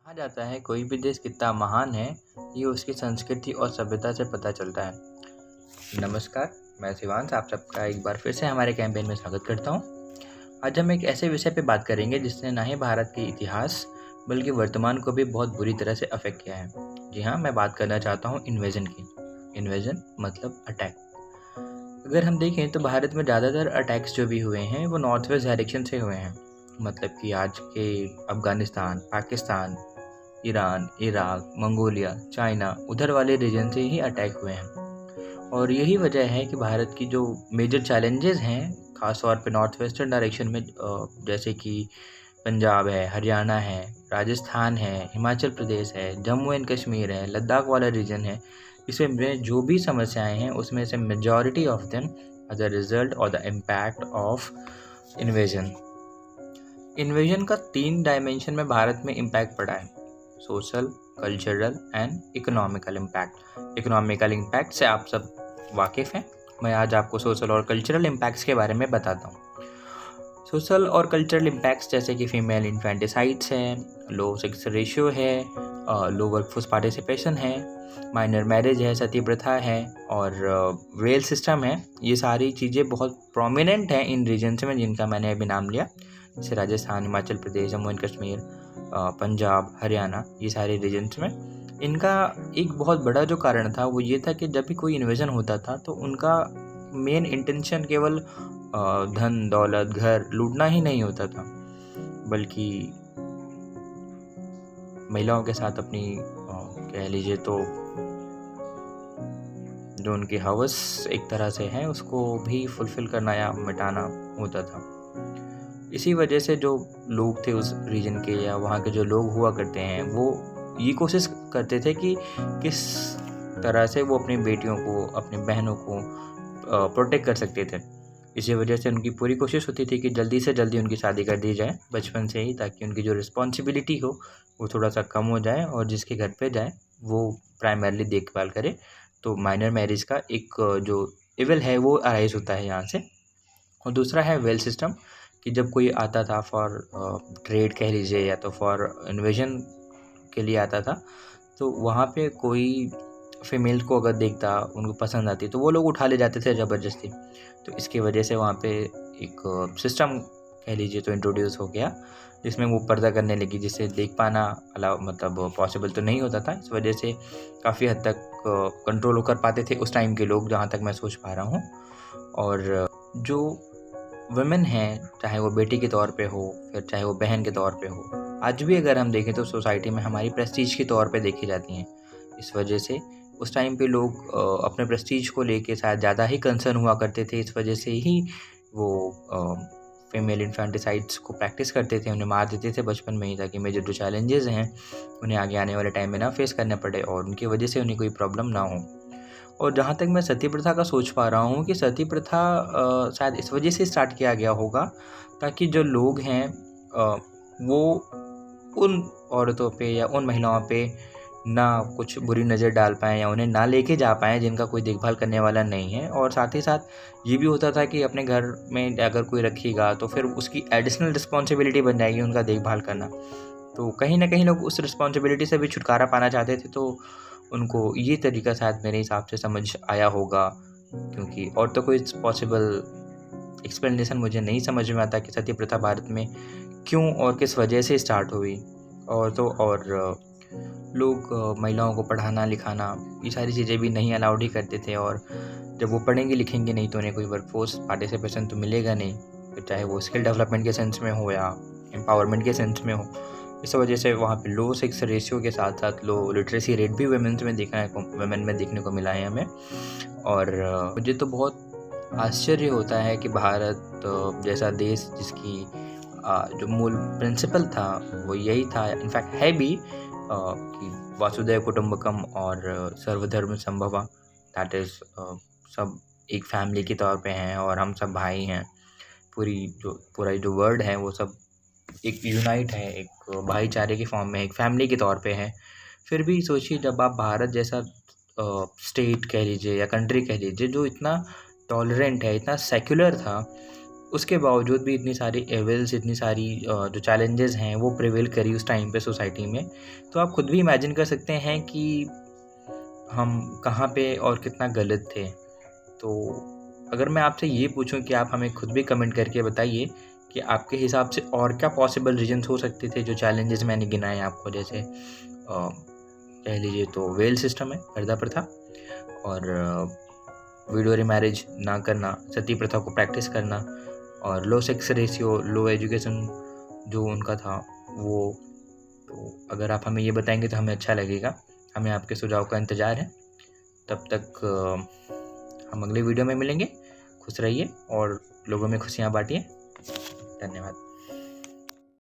कहा जाता है कोई भी देश कितना महान है, ये उसकी संस्कृति और सभ्यता से पता चलता है। नमस्कार, मैं शिवांश आप सबका एक बार फिर से हमारे कैंपेन में स्वागत करता हूँ। आज हम एक ऐसे विषय पे बात करेंगे जिसने ना ही भारत के इतिहास बल्कि वर्तमान को भी बहुत बुरी तरह से अफेक्ट किया है। जी हाँ, मैं बात करना चाहता हूँ इन्वेजन की। इन्वेजन मतलब अटैक। अगर हम देखें तो भारत में ज़्यादातर अटैक्स जो भी हुए हैं वो नॉर्थ वेस्ट डायरेक्शन से हुए हैं। मतलब कि आज के Afghanistan, Pakistan, Iran, Iraq, Mongolia, China उधर वाले रीजन से ही अटैक हुए हैं। और यही वजह है कि भारत की जो मेजर चैलेंजेस हैं, ख़ास तौर पे नॉर्थ वेस्टर्न डायरेक्शन में जैसे कि पंजाब है, हरियाणा है, राजस्थान है, हिमाचल प्रदेश है, जम्मू एंड कश्मीर है, लद्दाख वाला रीजन है, इसमें जो भी समस्याएं हैं उसमें से majority of them as a result और the impact of invasion. Invasion का 3 डायमेंशन में भारत में इम्पैक्ट पड़ा है: social, cultural and economical impact. Economical impact से आप सब वाकिफ़ हैं। मैं आज आपको सोशल और कल्चरल इम्पैक्ट्स के बारे में बताता हूँ। सोशल और कल्चरल इम्पैक्ट्स जैसे कि फीमेल इन्फेंटिसाइड्स हैं, लो सेक्स रेशियो है, लो वर्कफोर्स पार्टिसिपेशन है, माइनर मैरिज है, सती प्रथा है और वेल सिस्टम है। ये सारी चीज़ें बहुत प्रोमिनेंट हैं इन रीजन्स में जिनका मैंने अभी नाम लिया, जैसे राजस्थान, हिमाचल प्रदेश, जम्मू एंड कश्मीर, पंजाब, हरियाणा, ये सारे रीजन्स में। इनका एक बहुत बड़ा जो कारण था वो ये था कि जब भी कोई इन्वेजन होता था तो उनका मेन इंटेंशन केवल धन दौलत घर लूटना ही नहीं होता था, बल्कि महिलाओं के साथ अपनी कह लीजिए तो जो उनकी हवस एक तरह से है उसको भी फुलफ़िल करना या मिटाना होता था। इसी वजह से जो लोग थे उस रीजन के या वहाँ के जो लोग हुआ करते हैं वो ये कोशिश करते थे कि किस तरह से वो अपनी बेटियों को, अपनी बहनों को प्रोटेक्ट कर सकते थे। इसी वजह से उनकी पूरी कोशिश होती थी कि जल्दी से जल्दी उनकी शादी कर दी जाए बचपन से ही, ताकि उनकी जो रिस्पॉन्सिबिलिटी हो वो थोड़ा सा कम हो जाए और जिसके घर पे जाए वो प्राइमरली देखभाल करे। तो माइनर मैरिज का एक जो इविल है वो अराइज होता है यहाँ से। और दूसरा है वेल सिस्टम, कि जब कोई आता था फॉर ट्रेड कह लीजिए या तो फॉर इन्वेजन के लिए आता था, तो वहाँ पे कोई फीमेल को अगर देखता, उनको पसंद आती, तो वो लोग उठा ले जाते थे ज़बरदस्ती। तो इसकी वजह से वहाँ पे एक सिस्टम कह लीजिए तो इंट्रोड्यूस हो गया, जिसमें वो पर्दा करने लगी, जिससे देख पाना अलाउ मतलब पॉसिबल तो नहीं होता था। इस वजह से काफ़ी हद तक कंट्रोल कर पाते थे उस टाइम के लोग, जहाँ तक मैं सोच पा रहा हूँ। और जो वुमेन हैं, चाहे वो बेटी के तौर पे हो, फिर चाहे वो बहन के तौर पे हो, आज भी अगर हम देखें तो सोसाइटी में हमारी प्रेस्टीज के तौर पे देखी जाती हैं। इस वजह से उस टाइम पे लोग अपने प्रेस्टीज को लेके शायद ज़्यादा ही कंसर्न हुआ करते थे। इस वजह से ही वो फीमेल इन्फेंटिसाइड्स को प्रैक्टिस करते थे, उन्हें मार देते थे बचपन में ही, ताकि मेजर जो चैलेंजेस हैं उन्हें आगे आने वाले टाइम में ना फेस करना पड़े और उनकी वजह से उन्हें कोई प्रॉब्लम ना हो। और जहाँ तक मैं सती प्रथा का सोच पा रहा हूँ कि सती प्रथा शायद इस वजह से स्टार्ट किया गया होगा ताकि जो लोग हैं वो उन औरतों पे या उन महिलाओं पे ना कुछ बुरी नज़र डाल पाएँ या उन्हें ना लेके जा पाएँ जिनका कोई देखभाल करने वाला नहीं है। और साथ ही साथ ये भी होता था कि अपने घर में अगर कोई रखेगा तो फिर उसकी एडिशनल रिस्पॉन्सिबिलिटी बन जाएगी उनका देखभाल करना। तो कहीं न कहीं लोग उस रिस्पॉन्सिबिलिटी से भी छुटकारा पाना चाहते थे, तो उनको ये तरीका शायद मेरे हिसाब से समझ आया होगा, क्योंकि और तो कोई पॉसिबल एक्सप्लेनेशन मुझे नहीं समझ में आता कि सती प्रथा भारत में क्यों और किस वजह से स्टार्ट हुई। और तो और लोग महिलाओं को पढ़ाना लिखाना ये सारी चीज़ें भी नहीं अलाउड ही करते थे, और जब वो पढ़ेंगे लिखेंगे नहीं तो उन्हें कोई वर्कफोर्स पार्टिसिपेशन तो मिलेगा नहीं, फिर चाहे वो स्किल डेवलपमेंट के सेंस में हो या एम्पावरमेंट के सेंस में हो। इस वजह से वहाँ पे लो सेक्स रेशियो के साथ साथ लो लिटरेसी रेट भी वुमेन में देखने को मिला है हमें। और मुझे तो बहुत आश्चर्य होता है कि भारत जैसा देश जिसकी जो मूल प्रिंसिपल था वो यही था, इनफैक्ट है भी, कि वासुदेव कुटुंबकम और सर्वधर्म संभवा, दैट इज़ सब एक फैमिली के तौर पे हैं और हम सब भाई हैं। पूरा जो वर्ड है वो सब एक यूनाइट है, एक भाईचारे की फॉर्म में, एक फैमिली के तौर पे है। फिर भी सोचिए, जब आप भारत जैसा स्टेट कह लीजिए या कंट्री कह लीजिए जो इतना टॉलरेंट है, इतना सेक्युलर था, उसके बावजूद भी इतनी सारी एविल्स, इतनी सारी जो चैलेंजेस हैं वो प्रिवेल करी उस टाइम पे सोसाइटी में। तो आप खुद भी इमेजिन कर सकते हैं कि हम कहाँ पे और कितना गलत थे। तो अगर मैं आपसे ये पूछूं कि आप हमें खुद भी कमेंट करके बताइए कि आपके हिसाब से और क्या पॉसिबल रीजन्स हो सकते थे जो चैलेंजेस मैंने गिनाए आपको, जैसे कह लीजिए तो वेल सिस्टम है, पर्दा प्रथा, और विडो रिमैरिज ना करना, सती प्रथा को प्रैक्टिस करना, और लो सेक्स रेशियो, लो एजुकेशन जो उनका था वो। तो अगर आप हमें ये बताएंगे तो हमें अच्छा लगेगा। हमें आपके सुझाव का इंतज़ार है। तब तक हम अगले वीडियो में मिलेंगे। खुश रहिए और लोगों में खुशियाँ बांटिए। धन्यवाद।